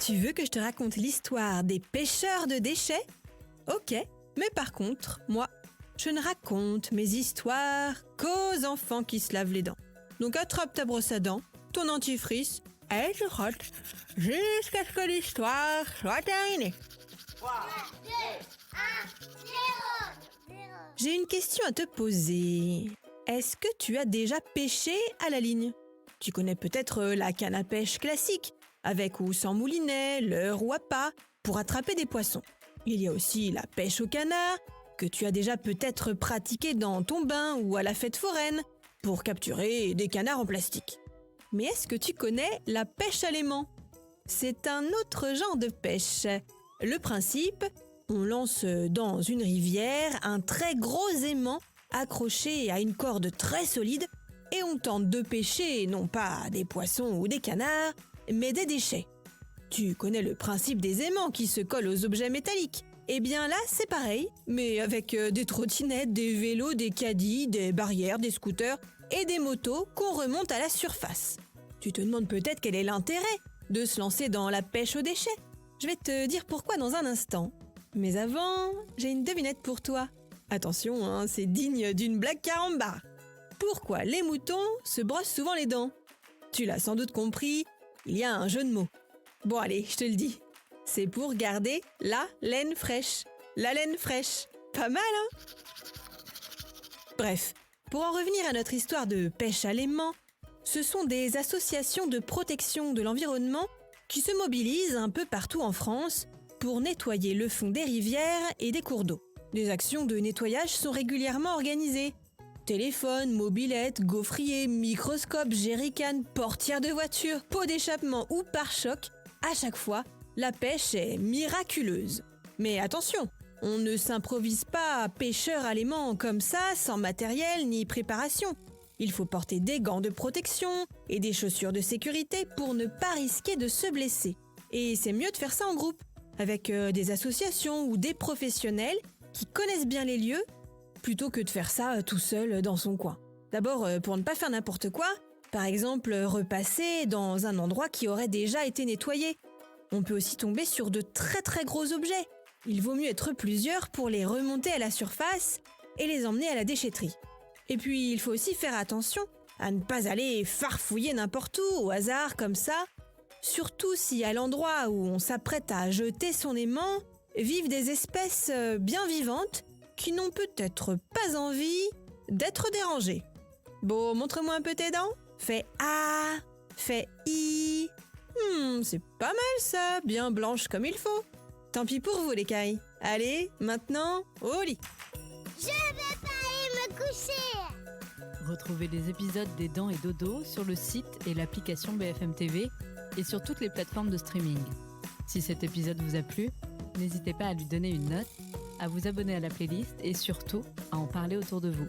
Tu veux que je te raconte l'histoire des pêcheurs de déchets? Ok, mais par contre, moi, je ne raconte mes histoires qu'aux enfants qui se lavent les dents. Donc attrape ta brosse à dents, ton dentifrice, et tu frottes jusqu'à ce que l'histoire soit terminée. 3, 2, 1, 0. J'ai une question à te poser. Est-ce que tu as déjà pêché à la ligne? Tu connais peut-être la canne à pêche classique, avec ou sans moulinet, leurre ou appât, pour attraper des poissons. Il y a aussi la pêche au canard, que tu as déjà peut-être pratiqué dans ton bain ou à la fête foraine, pour capturer des canards en plastique. Mais est-ce que tu connais la pêche à l'aimant? C'est un autre genre de pêche. Le principe, on lance dans une rivière un très gros aimant accroché à une corde très solide et on tente de pêcher non pas des poissons ou des canards, mais des déchets. Tu connais le principe des aimants qui se collent aux objets métalliques. Eh bien là, c'est pareil, mais avec des trottinettes, des vélos, des caddies, des barrières, des scooters et des motos qu'on remonte à la surface. Tu te demandes peut-être quel est l'intérêt de se lancer dans la pêche aux déchets. Je vais te dire pourquoi dans un instant. Mais avant, j'ai une devinette pour toi. Attention, c'est digne d'une blague carambar. Pourquoi les moutons se brossent souvent les dents? Tu l'as sans doute compris, il y a un jeu de mots. Bon allez, je te le dis. C'est pour garder la laine fraîche. La laine fraîche. Pas mal, hein? Bref, pour en revenir à notre histoire de pêche à l'aimant, ce sont des associations de protection de l'environnement qui se mobilisent un peu partout en France pour nettoyer le fond des rivières et des cours d'eau. Des actions de nettoyage sont régulièrement organisées. Téléphone, mobilette, gaufrier, microscope, jerrycan, portière de voiture, pot d'échappement ou pare-choc, à chaque fois, la pêche est miraculeuse. Mais attention, on ne s'improvise pas pêcheur à l'aimant comme ça, sans matériel ni préparation. Il faut porter des gants de protection et des chaussures de sécurité pour ne pas risquer de se blesser. Et c'est mieux de faire ça en groupe, avec des associations ou des professionnels qui connaissent bien les lieux, plutôt que de faire ça tout seul dans son coin. D'abord, pour ne pas faire n'importe quoi, par exemple repasser dans un endroit qui aurait déjà été nettoyé. On peut aussi tomber sur de très très gros objets. Il vaut mieux être plusieurs pour les remonter à la surface et les emmener à la déchetterie. Et puis, il faut aussi faire attention à ne pas aller farfouiller n'importe où, au hasard, comme ça. Surtout si à l'endroit où on s'apprête à jeter son aimant, vivent des espèces bien vivantes qui n'ont peut-être pas envie d'être dérangées. Bon, montre-moi un peu tes dents. Fais A, fais I. C'est pas mal ça, bien blanche comme il faut. Tant pis pour vous les cailles. Allez, maintenant, au lit. Je vais pas aller me coucher. Retrouvez les épisodes des Dents et Dodo sur le site et l'application BFM TV et sur toutes les plateformes de streaming. Si cet épisode vous a plu, n'hésitez pas à lui donner une note, à vous abonner à la playlist et surtout à en parler autour de vous.